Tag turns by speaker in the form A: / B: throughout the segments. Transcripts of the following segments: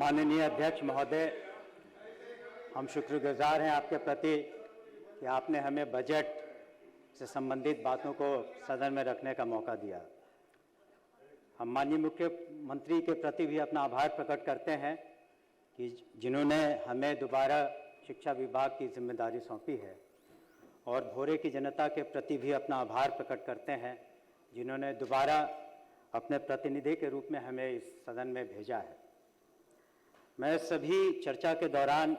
A: माननीय अध्यक्ष महोदय, हम शुक्रगुजार हैं आपके प्रति कि आपने हमें बजट से संबंधित बातों को सदन में रखने का मौका दिया। हम माननीय मुख्यमंत्री के प्रति भी अपना आभार प्रकट करते हैं कि जिन्होंने हमें दोबारा शिक्षा विभाग की जिम्मेदारी सौंपी है, और भोरे की जनता के प्रति भी अपना आभार प्रकट करते हैं जिन्होंने दोबारा अपने प्रतिनिधि के रूप में हमें इस सदन में भेजा है। मैं सभी चर्चा के दौरान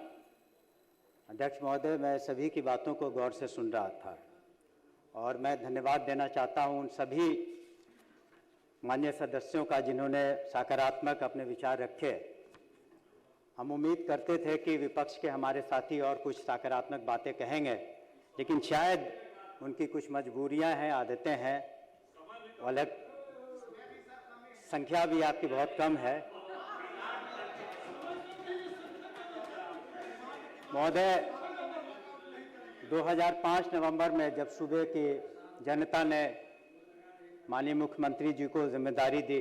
A: अध्यक्ष महोदय, मैं सभी की बातों को गौर से सुन रहा था और मैं धन्यवाद देना चाहता हूं उन सभी माननीय सदस्यों का जिन्होंने सकारात्मक अपने विचार रखे। हम उम्मीद करते थे कि विपक्ष के हमारे साथी और कुछ सकारात्मक बातें कहेंगे, लेकिन शायद उनकी कुछ मजबूरियां हैं, आदतें हैं, अलग संख्या भी आपकी बहुत कम है। महोदय, 2005 नवंबर में जब सूबे की जनता ने माननीय मुख्यमंत्री जी को जिम्मेदारी दी,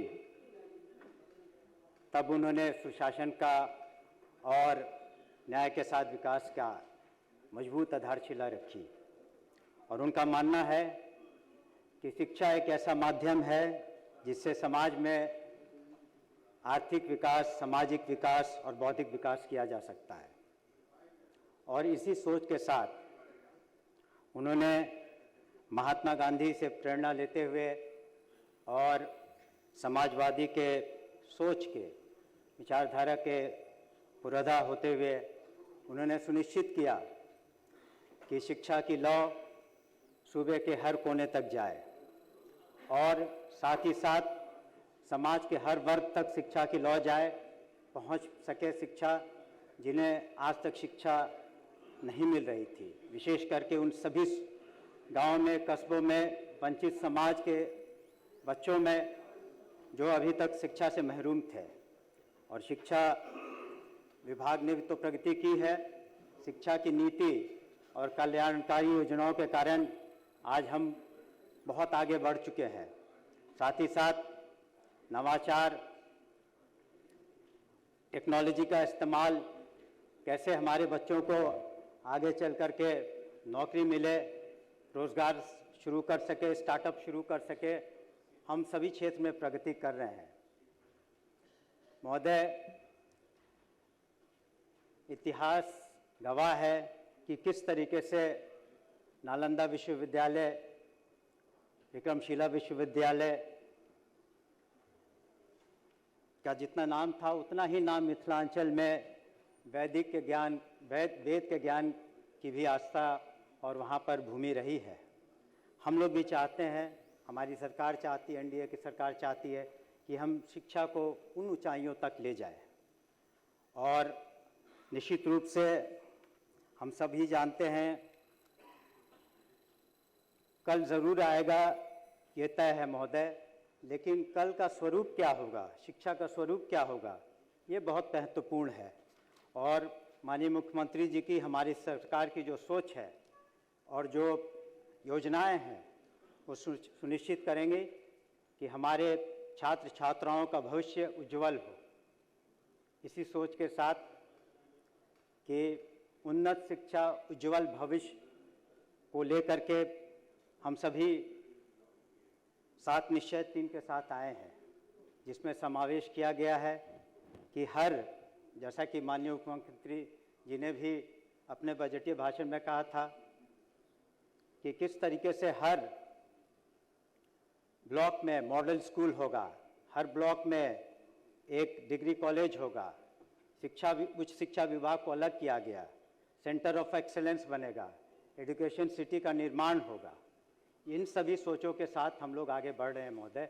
A: तब उन्होंने सुशासन का और न्याय के साथ विकास का मजबूत आधारशिला रखी और उनका मानना है कि शिक्षा एक ऐसा माध्यम है जिससे समाज में आर्थिक विकास, सामाजिक विकास और बौद्धिक विकास किया जा सकता है। और इसी सोच के साथ उन्होंने महात्मा गांधी से प्रेरणा लेते हुए और समाजवादी के सोच के विचारधारा के पुरोधा होते हुए उन्होंने सुनिश्चित किया कि शिक्षा की लौ सूबे के हर कोने तक जाए और साथ ही साथ समाज के हर वर्ग तक शिक्षा की लौ जाए, पहुंच सके शिक्षा जिन्हें आज तक शिक्षा नहीं मिल रही थी। विशेष करके उन सभी गांवों में, कस्बों में वंचित समाज के बच्चों में जो अभी तक शिक्षा से महरूम थे। और शिक्षा विभाग ने भी तो प्रगति की है। शिक्षा की नीति और कल्याणकारी योजनाओं के कारण आज हम बहुत आगे बढ़ चुके हैं। साथ ही साथ नवाचार, टेक्नोलॉजी का इस्तेमाल, कैसे हमारे बच्चों को आगे चल कर के नौकरी मिले, रोजगार शुरू कर सके, स्टार्टअप शुरू कर सके, हम सभी क्षेत्र में प्रगति कर रहे हैं। महोदय, इतिहास गवाह है कि किस तरीके से नालंदा विश्वविद्यालय, विक्रमशिला विश्वविद्यालय का जितना नाम था उतना ही नाम मिथिलांचल में वैदिक के ज्ञान, वेद के ज्ञान की भी आस्था और वहाँ पर भूमि रही है। हम लोग भी चाहते हैं, हमारी सरकार चाहती है, एनडीए की सरकार चाहती है कि हम शिक्षा को उन ऊंचाइयों तक ले जाएं। और निश्चित रूप से हम सभी जानते हैं कल ज़रूर आएगा, ये तय है महोदय, लेकिन कल का स्वरूप क्या होगा, शिक्षा का स्वरूप क्या होगा, ये बहुत महत्वपूर्ण है। और माननीय मुख्यमंत्री जी की, हमारी सरकार की जो सोच है और जो योजनाएं हैं वो सुनिश्चित करेंगे कि हमारे छात्र छात्राओं का भविष्य उज्जवल हो। इसी सोच के साथ कि उन्नत शिक्षा, उज्जवल भविष्य को लेकर के हम सभी 7 निश्चय 3 के साथ आए हैं, जिसमें समावेश किया गया है कि हर, जैसा कि माननीय मुख्यमंत्री जी ने भी अपने बजटीय भाषण में कहा था कि किस तरीके से हर ब्लॉक में मॉडल स्कूल होगा, हर ब्लॉक में एक डिग्री कॉलेज होगा, उच्च शिक्षा विभाग को अलग किया गया, सेंटर ऑफ एक्सेलेंस बनेगा, एजुकेशन सिटी का निर्माण होगा। इन सभी सोचों के साथ हम लोग आगे बढ़ रहे हैं महोदय।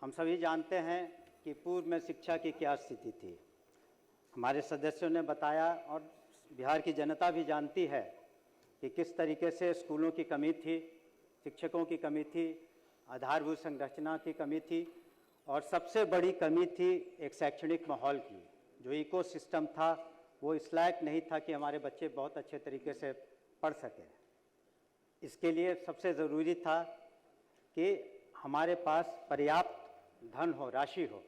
A: हम सभी जानते हैं कि पूर्व में शिक्षा की क्या स्थिति थी। हमारे सदस्यों ने बताया और बिहार की जनता भी जानती है कि किस तरीके से स्कूलों की कमी थी, शिक्षकों की कमी थी, आधारभूत संरचना की कमी थी और सबसे बड़ी कमी थी एक शैक्षणिक माहौल की। जो इकोसिस्टम था वो इस लायक नहीं था कि हमारे बच्चे बहुत अच्छे तरीके से पढ़ सकें। इसके लिए सबसे ज़रूरी था कि हमारे पास पर्याप्त धन हो, राशि हो।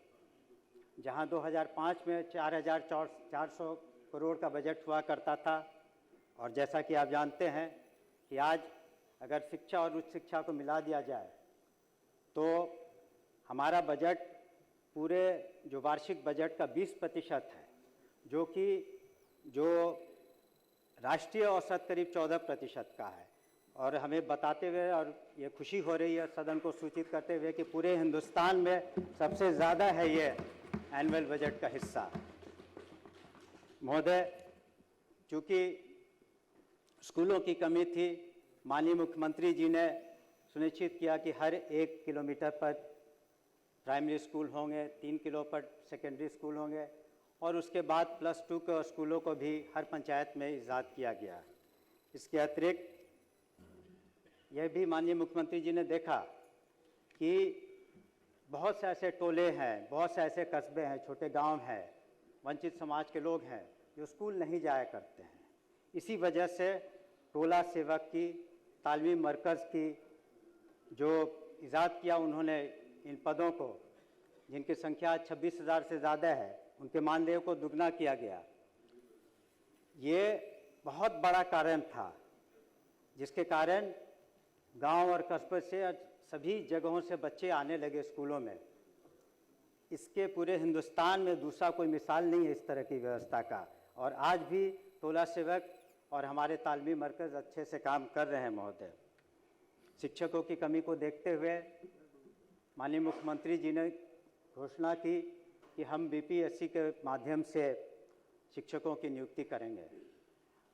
A: जहां 2005 में 4,400 करोड़ का बजट हुआ करता था, और जैसा कि आप जानते हैं कि आज अगर शिक्षा और उच्च शिक्षा को मिला दिया जाए तो हमारा बजट पूरे जो वार्षिक बजट का 20% है, जो कि राष्ट्रीय औसत करीब 14% का है। और हमें बताते हुए और ये खुशी हो रही है सदन को सूचित करते हुए कि पूरे हिंदुस्तान में सबसे ज़्यादा है ये एनुअल बजट का हिस्सा। महोदय, चूँकि स्कूलों की कमी थी, माननीय मुख्यमंत्री जी ने सुनिश्चित किया कि हर 1 किलोमीटर पर प्राइमरी स्कूल होंगे, 3 किलो पर सेकेंडरी स्कूल होंगे, और उसके बाद +2 के स्कूलों को भी हर पंचायत में ईजाद किया गया। इसके अतिरिक्त यह भी माननीय मुख्यमंत्री जी ने देखा कि बहुत से ऐसे टोले हैं, बहुत से ऐसे कस्बे हैं, छोटे गांव हैं, वंचित समाज के लोग हैं जो स्कूल नहीं जाया करते हैं। इसी वजह से टोला सेवक की, तालीमी मरकज़ की जो ईजाद किया उन्होंने, इन पदों को जिनकी संख्या 26,000 से ज़्यादा है, उनके मानदेय को दुगना किया गया। ये बहुत बड़ा कारण था जिसके कारण गांव और कस्बे से सभी जगहों से बच्चे आने लगे स्कूलों में। इसके पूरे हिंदुस्तान में दूसरा कोई मिसाल नहीं है इस तरह की व्यवस्था का, और आज भी टोला सेवक और हमारे तालीमी मरकज़ अच्छे से काम कर रहे हैं। महोदय, शिक्षकों की कमी को देखते हुए माननीय मुख्यमंत्री जी ने घोषणा की कि हम बीपीएससी के माध्यम से शिक्षकों की नियुक्ति करेंगे।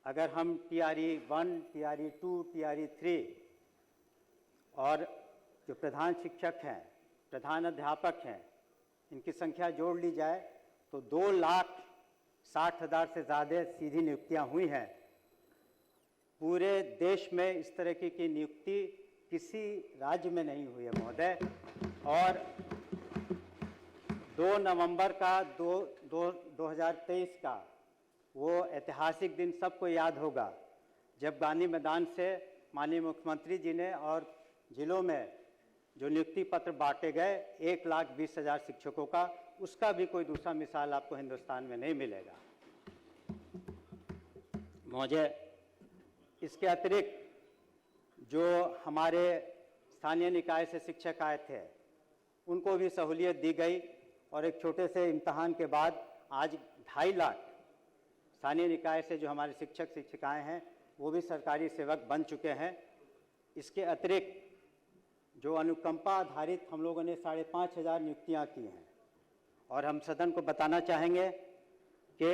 A: अगर हम TRE 1, TRE 2, TRE 3 और जो प्रधान शिक्षक हैं, प्रधान अध्यापक हैं, इनकी संख्या जोड़ ली जाए तो 2,60,000 से ज़्यादा सीधी नियुक्तियां हुई हैं। पूरे देश में इस तरह की नियुक्ति किसी राज्य में नहीं हुई है महोदय। और 2 नवंबर का 2023 का वो ऐतिहासिक दिन सबको याद होगा जब गांधी मैदान से माननीय मुख्यमंत्री जी ने और जिलों में जो नियुक्ति पत्र बांटे गए 1,20,000 शिक्षकों का, उसका भी कोई दूसरा मिसाल आपको हिंदुस्तान में नहीं मिलेगा। मुझे इसके अतिरिक्त जो हमारे स्थानीय निकाय से शिक्षक आए थे उनको भी सहूलियत दी गई, और एक छोटे से इम्तहान के बाद आज 2.5 लाख स्थानीय निकाय से जो हमारे शिक्षक शिक्षिकाएं हैं वो भी सरकारी सेवक बन चुके हैं। इसके अतिरिक्त जो अनुकंपा आधारित हम लोगों ने 5,500 नियुक्तियां की हैं, और हम सदन को बताना चाहेंगे कि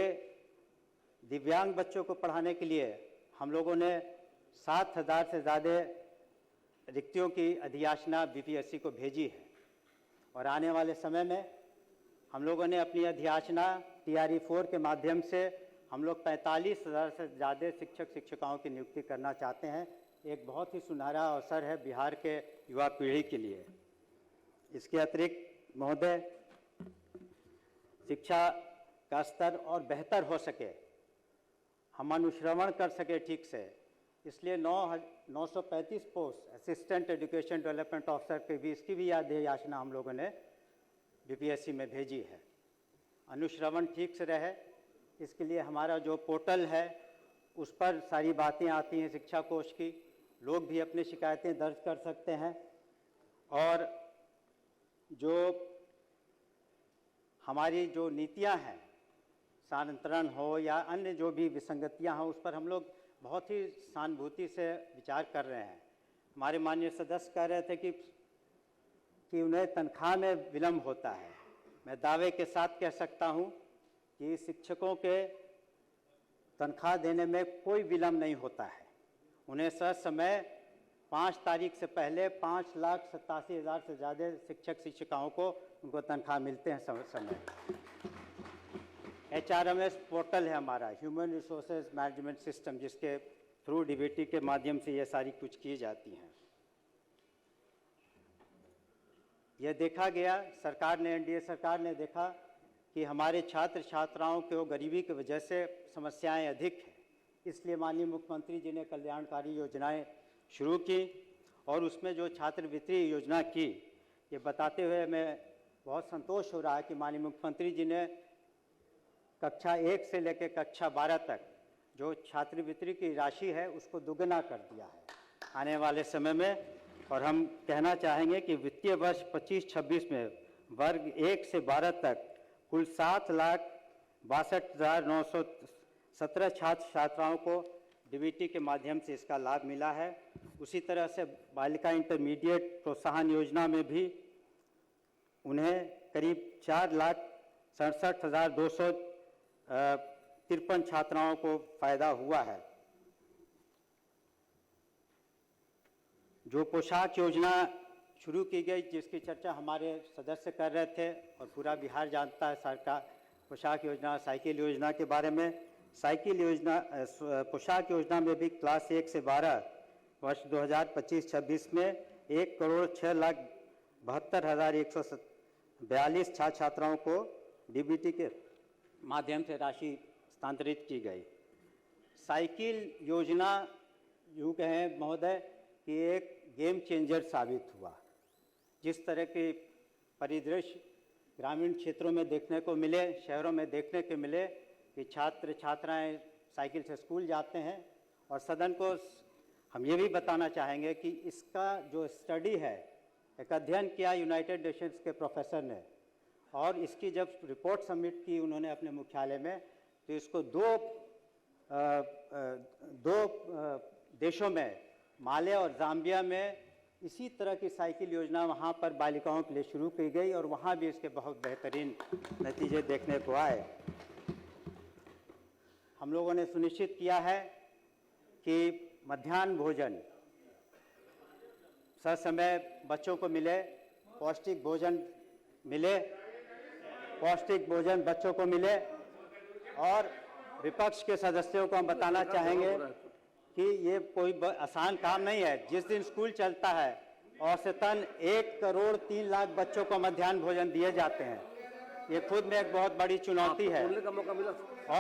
A: दिव्यांग बच्चों को पढ़ाने के लिए हम लोगों ने 7,000 से ज़्यादा रिक्तियों की अधियाचना बीपीएससी को भेजी है, और आने वाले समय में हम लोगों ने अपनी अधियाचना TRE 4 के माध्यम से हम लोग 45,000 से ज़्यादा शिक्षक शिक्षिकाओं की नियुक्ति करना चाहते हैं। एक बहुत ही सुनहरा अवसर है बिहार के युवा पीढ़ी के लिए। इसके अतिरिक्त महोदय, शिक्षा का स्तर और बेहतर हो सके, हम अनुश्रवण कर सके ठीक से, इसलिए 935 post assistant education development officer के भी इसकी भी अधियाचना हम लोगों ने बीपीएससी में भेजी है। अनुश्रवण ठीक से रहे इसके लिए हमारा जो पोर्टल है उस पर सारी बातें आती हैं शिक्षा कोष की, लोग भी अपनी शिकायतें दर्ज कर सकते हैं, और जो हमारी जो नीतियां हैं, स्थानांतरण हो या अन्य जो भी विसंगतियां हों, उस पर हम लोग बहुत ही सहानुभूति से विचार कर रहे हैं। हमारे माननीय सदस्य कह रहे थे कि उन्हें तनख्वाह में विलम्ब होता है। मैं दावे के साथ कह सकता हूं कि शिक्षकों के तनख्वाह देने में कोई विलम्ब नहीं होता है। उन्हें समय 5 तारीख से पहले 5,87,000 से ज़्यादा शिक्षक शिक्षिकाओं को उनको तनख्वाह मिलते हैं समय। HRMS पोर्टल है हमारा, ह्यूमन रिसोर्सेज मैनेजमेंट सिस्टम, जिसके थ्रू DBT के माध्यम से ये सारी कुछ की जाती हैं। यह देखा गया, सरकार ने, NDA सरकार ने देखा कि हमारे छात्र छात्राओं को गरीबी की वजह से समस्याएं अधिक हैं, इसलिए माननीय मुख्यमंत्री जी ने कल्याणकारी योजनाएं शुरू की, और उसमें जो छात्रवृत्ति योजना की, ये बताते हुए मैं बहुत संतोष हो रहा है कि माननीय मुख्यमंत्री जी ने कक्षा 1 से लेकर कक्षा 12 तक जो छात्रवृत्ति की राशि है उसको दुगना कर दिया है आने वाले समय में। और हम कहना चाहेंगे कि वित्तीय वर्ष 25-26 में वर्ग 1 से 12 तक कुल 7,62,917 छात्र छात्राओं को डीबीटी के माध्यम से इसका लाभ मिला है। उसी तरह से बालिका इंटरमीडिएट प्रोत्साहन योजना में भी उन्हें करीब 4,67,253 छात्राओं को फायदा हुआ है। जो पोशाक योजना शुरू की गई जिसकी चर्चा हमारे सदस्य कर रहे थे और पूरा बिहार जानता है सरकार पोशाक योजना, साइकिल योजना के बारे में। साइकिल योजना पोशाक योजना में भी क्लास 1 से 12 वर्ष 2025-26 में 1,06,72,142 छात्र छात्राओं को डीबीटी के माध्यम से राशि हस्तांतरित की गई। साइकिल योजना यूँ कहें महोदय कि एक गेम चेंजर साबित हुआ। जिस तरह के परिदृश्य ग्रामीण क्षेत्रों में देखने को मिले, शहरों में देखने को मिले कि छात्र छात्राएं साइकिल से स्कूल जाते हैं। और सदन को हम ये भी बताना चाहेंगे कि इसका जो स्टडी है, एक अध्ययन किया यूनाइटेड नेशंस के प्रोफेसर ने, और इसकी जब रिपोर्ट सबमिट की उन्होंने अपने मुख्यालय में, तो इसको दो देशों में, माले और जाम्बिया में इसी तरह की साइकिल योजना वहाँ पर बालिकाओं के लिए शुरू की गई और वहाँ भी इसके बहुत बेहतरीन नतीजे देखने को आए। हम लोगों ने सुनिश्चित किया है कि मध्याह्न भोजन ससमय बच्चों को मिले, पौष्टिक भोजन बच्चों को मिले। और विपक्ष के सदस्यों को हम बताना चाहेंगे कि ये कोई आसान काम नहीं है। जिस दिन स्कूल चलता है औसतन 1,03,00,000 बच्चों को मध्याह्न भोजन दिए जाते हैं। ये खुद में एक बहुत बड़ी चुनौती है।
B: बोलने का मौका मिला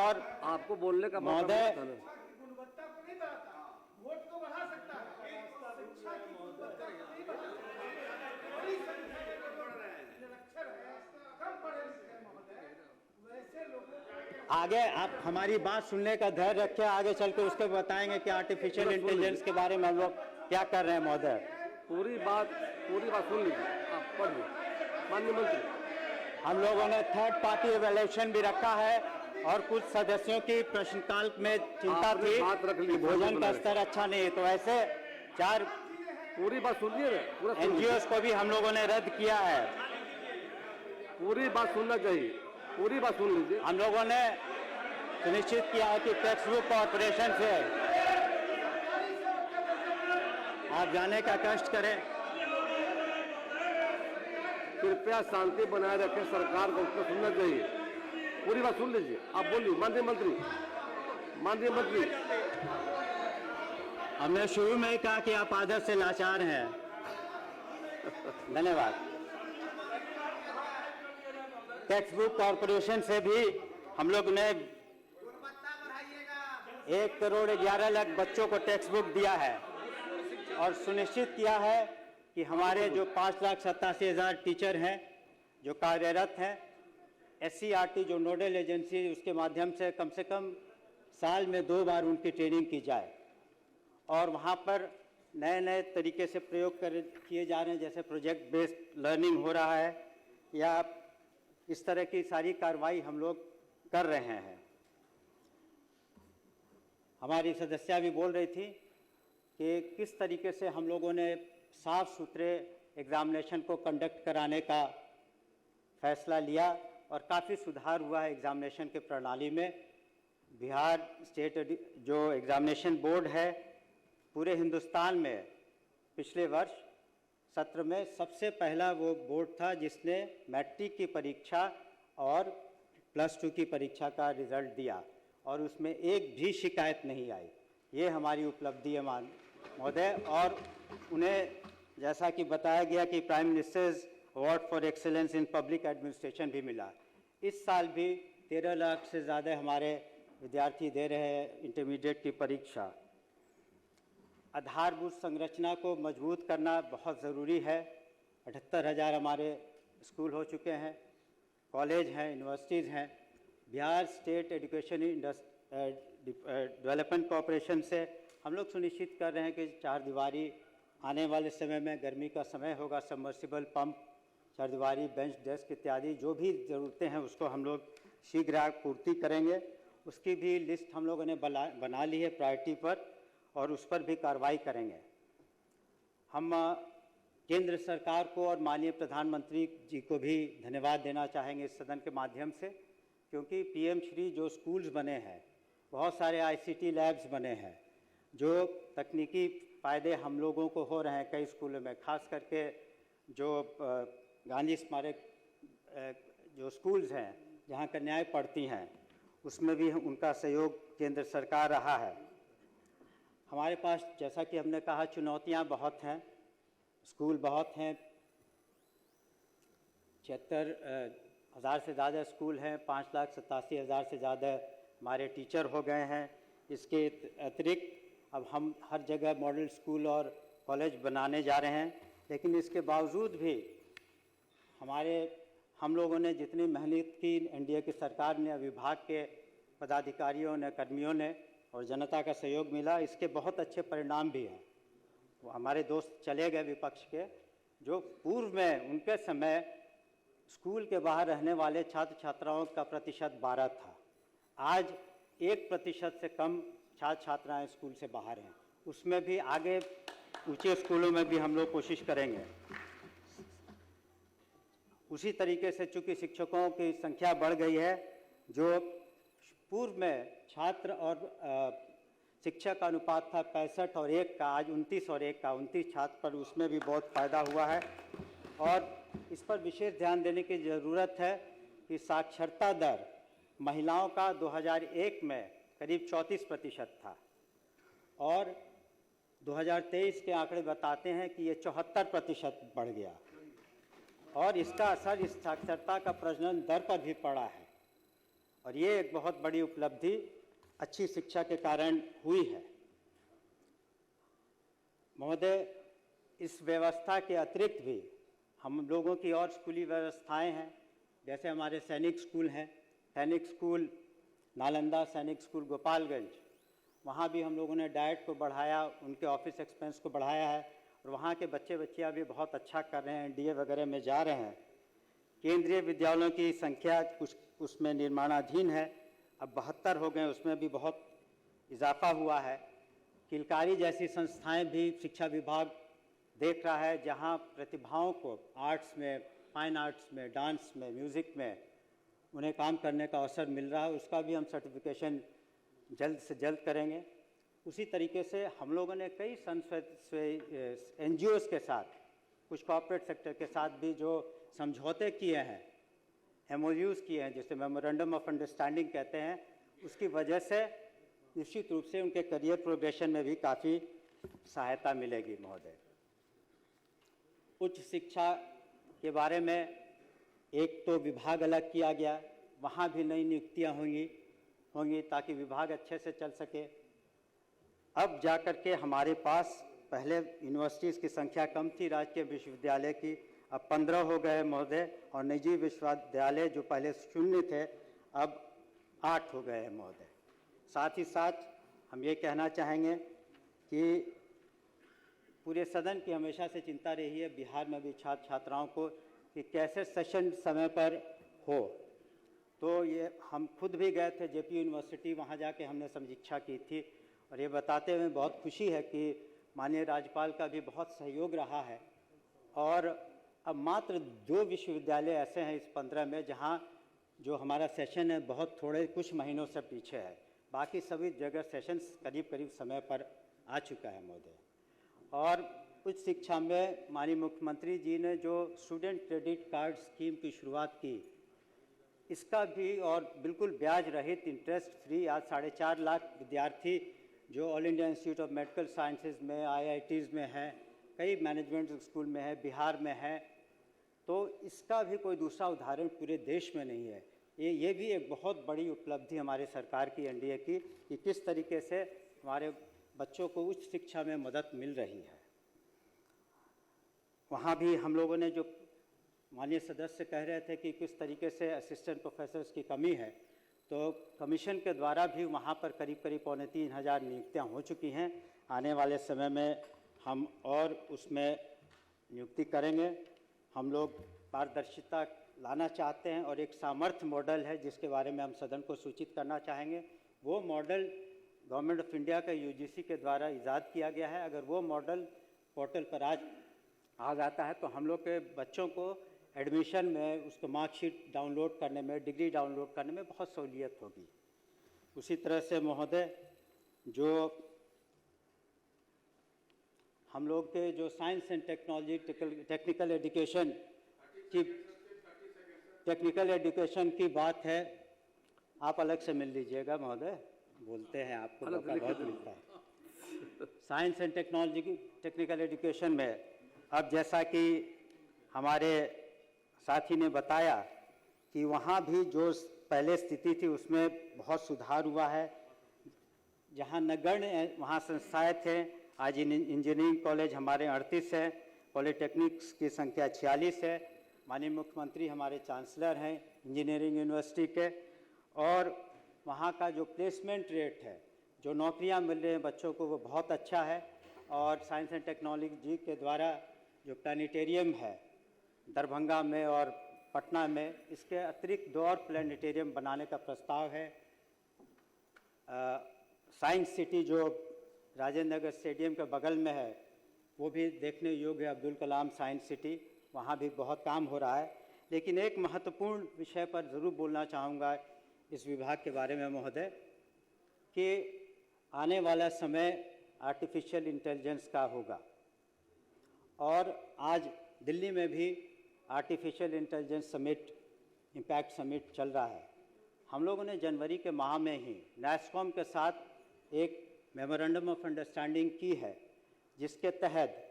A: और
B: आपको बोलने का मौका
A: महोदय आगे आप हमारी बात सुनने का धैर्य रखें, आगे चल के उसके बताएंगे कि आर्टिफिशियल इंटेलिजेंस के बारे में हम लोग क्या कर रहे हैं। महोदय
B: पूरी बात सुन लीजिए, आप पढ़िए। माननीय मंत्री,
A: हम लोगों ने थर्ड पार्टी इवैल्यूएशन भी रखा है और कुछ सदस्यों की प्रश्नकाल में चिंता थी कि भोजन का स्तर अच्छा नहीं है, तो ऐसे 4
B: पूरी बात सुनिए ना, पूरा
A: NGOs को भी हम लोगों ने रद्द किया है।
B: पूरी बात सुनना चाहिए, पूरी बात सुन लीजिए।
A: हम लोगों ने सुनिश्चित किया है कि टेक्स्ट बुक कॉर्पोरेशन से आप जाने का कष्ट करें।
B: कृपया शांति बनाए रखें, सरकार को उसको सुनना चाहिए। पूरी बात सुन लीजिए, आप बोलिए। माननीय मंत्री,
A: हमने शुरू में ही कहा कि आप आदत से लाचार हैं। धन्यवाद। टेक्स्ट बुक कॉर्पोरेशन से भी हम लोग ने 1,11,00,000 बच्चों को टेक्स्ट बुक दिया है और सुनिश्चित किया है कि हमारे जो 5,87,000 टीचर हैं जो कार्यरत हैं, SCRT जो नोडल एजेंसी, उसके माध्यम से कम साल में 2 बार उनकी ट्रेनिंग की जाए। और वहाँ पर नए तरीके से प्रयोग किए जा रहे हैं, जैसे प्रोजेक्ट बेस्ड लर्निंग हो रहा है, या इस तरह की सारी कार्रवाई हम लोग कर रहे हैं। हमारी सदस्या भी बोल रही थी कि किस तरीके से हम लोगों ने साफ सुथरे एग्जामिनेशन को कंडक्ट कराने का फैसला लिया और काफ़ी सुधार हुआ है एग्जामिनेशन के प्रणाली में। बिहार स्टेट जो एग्जामिनेशन बोर्ड है पूरे हिंदुस्तान में पिछले वर्ष सत्र में सबसे पहला वो बोर्ड था जिसने मैट्रिक की परीक्षा और +2 की परीक्षा का रिजल्ट दिया और उसमें एक भी शिकायत नहीं आई। ये हमारी उपलब्धि है महोदय। और उन्हें जैसा कि बताया गया कि prime ministers award for excellence in public administration भी मिला। इस साल भी 13 लाख से ज़्यादा हमारे विद्यार्थी दे रहे हैं इंटरमीडिएट की परीक्षा। आधारभूत संरचना को मजबूत करना बहुत ज़रूरी है। 78,000 हमारे स्कूल हो चुके हैं, कॉलेज हैं, यूनिवर्सिटीज़ हैं। Bihar state education development corporation से हम लोग सुनिश्चित कर रहे हैं कि चारदीवारी आने वाले समय में, गर्मी का समय होगा, सबमर्सिबल पंप, चारदीवारी, बेंच, डेस्क इत्यादि जो भी ज़रूरतें हैं उसको हम लोग शीघ्र पूर्ति करेंगे। उसकी भी लिस्ट हम लोगों ने बना ली है प्रायोरिटी पर, और उस पर भी कार्रवाई करेंगे। हम केंद्र सरकार को और माननीय प्रधानमंत्री जी को भी धन्यवाद देना चाहेंगे इस सदन के माध्यम से, क्योंकि पीएम श्री जो स्कूल्स बने हैं, बहुत सारे आईसीटी लैब्स बने हैं, जो तकनीकी फ़ायदे हम लोगों को हो रहे हैं कई स्कूलों में, खास करके जो गांधी स्मारक जो स्कूल्स हैं जहां कन्याएं पढ़ती हैं, उसमें भी उनका सहयोग केंद्र सरकार रहा है। हमारे पास, जैसा कि हमने कहा, चुनौतियां बहुत हैं, स्कूल बहुत हैं, 76,000 से ज़्यादा स्कूल हैं, 5,87,000 से ज़्यादा हमारे टीचर हो गए हैं। इसके अतिरिक्त अब हम हर जगह मॉडल स्कूल और कॉलेज बनाने जा रहे हैं, लेकिन इसके बावजूद भी हम लोगों ने जितनी मेहनत की, एनडीए की सरकार ने, विभाग के पदाधिकारियों ने, कर्मियों ने, और जनता का सहयोग मिला, इसके बहुत अच्छे परिणाम भी हैं। वो हमारे दोस्त चले गए विपक्ष के, जो पूर्व में उनके समय स्कूल के बाहर रहने वाले छात्र छात्राओं का प्रतिशत 12 था। आज 1% से कम छात्र छात्राएं स्कूल से बाहर हैं। उसमें भी आगे ऊंचे स्कूलों में भी हम लोग कोशिश करेंगे। उसी तरीके से चूंकि शिक्षकों की संख्या बढ़ गई है, जो पूर्व में छात्र और शिक्षक का अनुपात था 65 और 1 का, आज 29 और 1 का, 29 छात्र पर, उसमें भी बहुत फ़ायदा हुआ है। और इस पर विशेष ध्यान देने की ज़रूरत है कि साक्षरता दर महिलाओं का 2001 में करीब 34% था, और 2023 के आंकड़े बताते हैं कि ये 74% बढ़ गया, और इसका असर इस साक्षरता का प्रजनन दर पर भी पड़ा है, और ये एक बहुत बड़ी उपलब्धि अच्छी शिक्षा के कारण हुई है। महोदय, इस व्यवस्था के अतिरिक्त भी हम लोगों की और स्कूली व्यवस्थाएं हैं, जैसे हमारे सैनिक स्कूल हैं, सैनिक स्कूल नालंदा, सैनिक स्कूल गोपालगंज, वहाँ भी हम लोगों ने डाइट को बढ़ाया, उनके ऑफिस एक्सपेंस को बढ़ाया है, और वहाँ के बच्चे बच्चियाँ भी बहुत अच्छा कर रहे हैं, एनडीए वगैरह में जा रहे हैं। केंद्रीय विद्यालयों की संख्या कुछ उसमें निर्माणाधीन है, अब 72 हो गए, उसमें भी बहुत इजाफा हुआ है। किलकारी जैसी संस्थाएं भी शिक्षा विभाग देख रहा है, जहां प्रतिभाओं को आर्ट्स में, फाइन आर्ट्स में, डांस में, म्यूज़िक में उन्हें काम करने का अवसर मिल रहा है। उसका भी हम सर्टिफिकेशन जल्द से जल्द करेंगे। उसी तरीके से हम लोगों ने कई NGOs के साथ, कुछ कॉर्पोरेट सेक्टर के साथ भी जो समझौते किए हैं, MOUs किए हैं, जिसे मेमोरेंडम ऑफ अंडरस्टैंडिंग कहते हैं, उसकी वजह से निश्चित रूप से उनके करियर प्रोग्रेशन में भी काफ़ी सहायता मिलेगी। महोदय, उच्च शिक्षा के बारे में एक तो विभाग अलग किया गया, वहाँ भी नई नियुक्तियाँ होंगी ताकि विभाग अच्छे से चल सके। अब जाकर के हमारे पास, पहले यूनिवर्सिटीज़ की संख्या कम थी राजकीय विश्वविद्यालय की, अब 15 हो गए महोदय, और निजी विश्वविद्यालय जो पहले 0 थे अब 8 हो गए हैं महोदय। साथ ही साथ हम ये कहना चाहेंगे कि पूरे सदन की हमेशा से चिंता रही है बिहार में भी छात्र छात्राओं को कि कैसे सेशन समय पर हो। तो ये हम खुद भी गए थे जेपी यूनिवर्सिटी, वहाँ जाके हमने समीक्षा की थी, और ये बताते हुए बहुत खुशी है कि माननीय राज्यपाल का भी बहुत सहयोग रहा है। और अब मात्र 2 विश्वविद्यालय ऐसे हैं इस 15 में जहाँ जो हमारा सेशन है बहुत थोड़े कुछ महीनों से पीछे है, बाकी सभी जगह सेशंस करीब करीब समय पर आ चुका है महोदय। और उच्च शिक्षा में माननीय मुख्यमंत्री जी ने जो स्टूडेंट क्रेडिट कार्ड स्कीम की शुरुआत की, इसका भी, और बिल्कुल ब्याज रहित, इंटरेस्ट फ्री, आज 4.5 लाख विद्यार्थी जो all India institute of medical sciences में, IITs में हैं, कई मैनेजमेंट स्कूल में है, बिहार में है, तो इसका भी कोई दूसरा उदाहरण पूरे देश में नहीं है। ये भी एक बहुत बड़ी उपलब्धि हमारे सरकार की, एनडीए की, कि किस तरीके से हमारे बच्चों को उच्च शिक्षा में मदद मिल रही है। वहाँ भी हम लोगों ने जो माननीय सदस्य कह रहे थे कि किस तरीके से असिस्टेंट प्रोफेसर्स की कमी है, तो कमीशन के द्वारा भी वहाँ पर करीब करीब 3,500 नियुक्तियाँ हो चुकी हैं। आने वाले समय में हम और उसमें नियुक्ति करेंगे। हम लोग पारदर्शिता लाना चाहते हैं और एक सामर्थ्य मॉडल है जिसके बारे में हम सदन को सूचित करना चाहेंगे। वो मॉडल गवर्नमेंट ऑफ इंडिया का यूजीसी के द्वारा इजाद किया गया है। अगर वो मॉडल पोर्टल पर आज आ जाता है तो हम लोग के बच्चों को एडमिशन में, उसको मार्कशीट डाउनलोड करने में, डिग्री डाउनलोड करने में बहुत सहूलियत होगी। उसी तरह से महोदय, जो हम लोग के जो science and technology technical education की बात है, आप अलग से मिल लीजिएगा महोदय, बोलते हैं आपको मौका बहुत मिलता है। साइंस एंड टेक्निकल एजुकेशन में अब जैसा कि हमारे साथी ने बताया कि वहाँ भी जो पहले स्थिति थी उसमें बहुत सुधार हुआ है। जहाँ नगण्य वहाँ संस्थाएं थे, आज इंजीनियरिंग कॉलेज हमारे 38 है, पॉलिटेक्निक्स की संख्या 46 है। माननीय मुख्यमंत्री हमारे चांसलर हैं इंजीनियरिंग यूनिवर्सिटी के, और वहाँ का जो प्लेसमेंट रेट है, जो नौकरियाँ मिल रही हैं बच्चों को, वो बहुत अच्छा है। और साइंस एंड टेक्नोलॉजी के द्वारा जो प्लानिटेरियम है दरभंगा में और पटना में, इसके अतिरिक्त 2 और प्लानिटेरियम बनाने का प्रस्ताव है। साइंस सिटी जो राजेंद्र नगर स्टेडियम के बगल में है, वो भी देखने योग्य है, अब्दुल कलाम साइंस सिटी, वहाँ भी बहुत काम हो रहा है। लेकिन एक महत्वपूर्ण विषय पर ज़रूर बोलना चाहूँगा इस विभाग के बारे में महोदय, कि आने वाला समय आर्टिफिशियल इंटेलिजेंस का होगा। और आज दिल्ली में भी artificial intelligence summit, impact summit चल रहा है। हम लोगों ने जनवरी के माह में ही नैस्कॉम के साथ एक मेमोरेंडम ऑफ अंडरस्टैंडिंग की है, जिसके तहत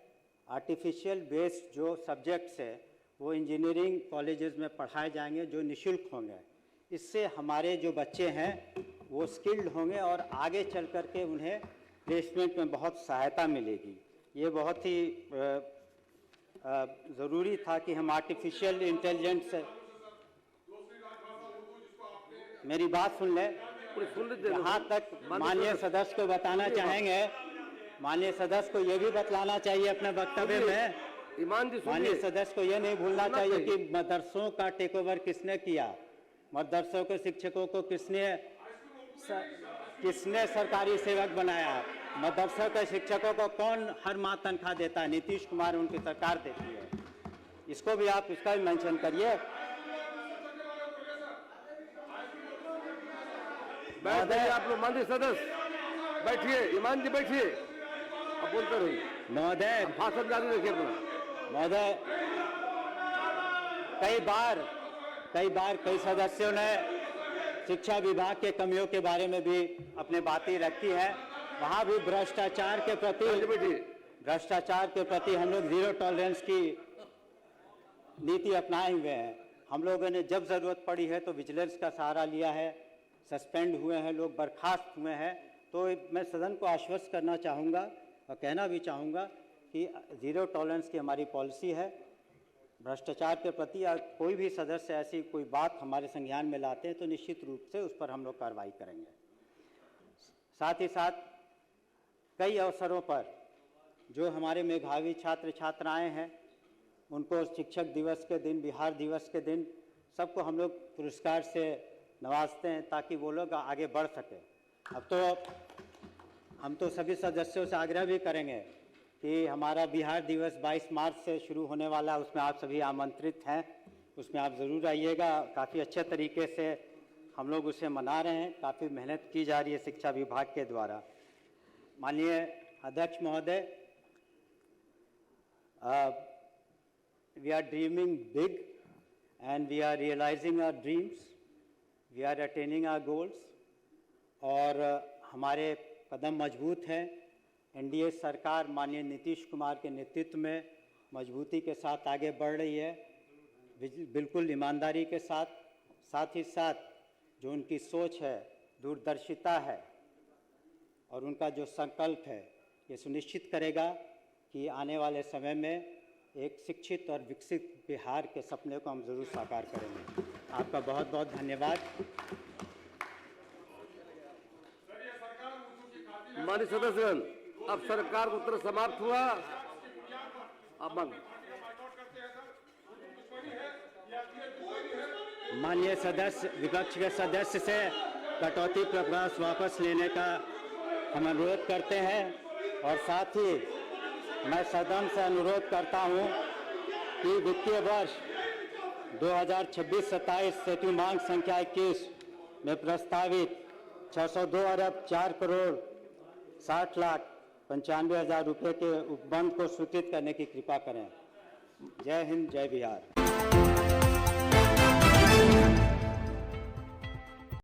A: आर्टिफिशियल बेस्ड जो सब्जेक्ट्स है वो इंजीनियरिंग कॉलेजेस में पढ़ाए जाएंगे, जो निःशुल्क होंगे। इससे हमारे जो बच्चे हैं वो स्किल्ड होंगे और आगे चल कर के उन्हें प्लेसमेंट में बहुत सहायता मिलेगी। ये बहुत ही ज़रूरी था कि हम आर्टिफिशियल इंटेलिजेंस से, मेरी बात सुन लें, यहाँ तक माननीय सदस्य को बताना चाहेंगे, माननीय सदस्य को ये भी बतलाना चाहिए अपने वक्तव्य में, माननीय सदस्य को ये नहीं भूलना चाहिए कि मदरसों का टेक ओवर किसने किया, मदरसों के शिक्षकों को किसने सरकारी सेवक बनाया, मदरसों के शिक्षकों को कौन हर माह तनख्वाह देता है? नीतीश कुमार उनकी सरकार देती है। इसको भी आप, इसका भी मेंशन करिए।
B: बैठिए आप लोग, माननीय सदस्य बैठिए, ईमान जी बैठिए, अब बोलते रहिए
A: महोदय,
B: भाषण जारी रखिए अपना।
A: महोदय, कई बार कई सदस्यों ने शिक्षा विभाग के कमियों के बारे में भी अपने बातें रखी है। वहाँ भी भ्रष्टाचार के प्रति हम लोग जीरो टॉलरेंस की नीति अपनाए हुए हैं। हम लोगों ने जब ज़रूरत पड़ी है तो विजिलेंस का सहारा लिया है, सस्पेंड हुए हैं लोग, बर्खास्त हुए हैं। तो मैं सदन को आश्वस्त करना चाहूँगा और कहना भी चाहूँगा कि ज़ीरो टॉलरेंस की हमारी पॉलिसी है। भ्रष्टाचार के प्रति या कोई भी सदस्य ऐसी कोई बात हमारे संज्ञान में लाते हैं तो निश्चित रूप से उस पर हम लोग कार्रवाई करेंगे। साथ ही साथ कई अवसरों पर जो हमारे मेधावी छात्र छात्राएं हैं, उनको शिक्षक दिवस के दिन, बिहार दिवस के दिन, सबको हम लोग पुरस्कार से नवाजते हैं ताकि वो लोग आगे बढ़ सकें। अब तो हम तो सभी सदस्यों से आग्रह भी करेंगे कि हमारा बिहार दिवस 22 मार्च से शुरू होने वाला है, उसमें आप सभी आमंत्रित हैं, उसमें आप ज़रूर आइएगा। काफ़ी अच्छे तरीके से हम लोग उसे मना रहे हैं, काफ़ी मेहनत की जा रही है शिक्षा विभाग के द्वारा। माननीय अध्यक्ष महोदय, we are dreaming big and we are realising our dreams, we are attaining our goals, और हमारे कदम मजबूत हैं। एनडीए सरकार माननीय नीतीश कुमार के नेतृत्व में मजबूती के साथ आगे बढ़ रही है, बिल्कुल ईमानदारी के साथ। साथ ही साथ जो उनकी सोच है, दूरदर्शिता है और उनका जो संकल्प है, ये सुनिश्चित करेगा कि आने वाले समय में एक शिक्षित और विकसित बिहार के सपने को हम जरूर साकार करेंगे। आपका बहुत बहुत धन्यवाद।
B: माननीय सदस्यगण, अब सरकार का उत्तर समाप्त हुआ। अब
A: माननीय सदस्य, विपक्ष के सदस्य से कटौती प्रस्ताव वापस लेने का हम अनुरोध करते हैं और साथ ही मैं सदन से अनुरोध करता हूं कि वित्तीय वर्ष 2026-27 हेतु मांग संख्या 21 में प्रस्तावित 602 अरब 4 करोड़ 60 लाख 95,000 रुपये के उपबंध को स्वीकृत करने की कृपा करें। जय हिंद, जय बिहार।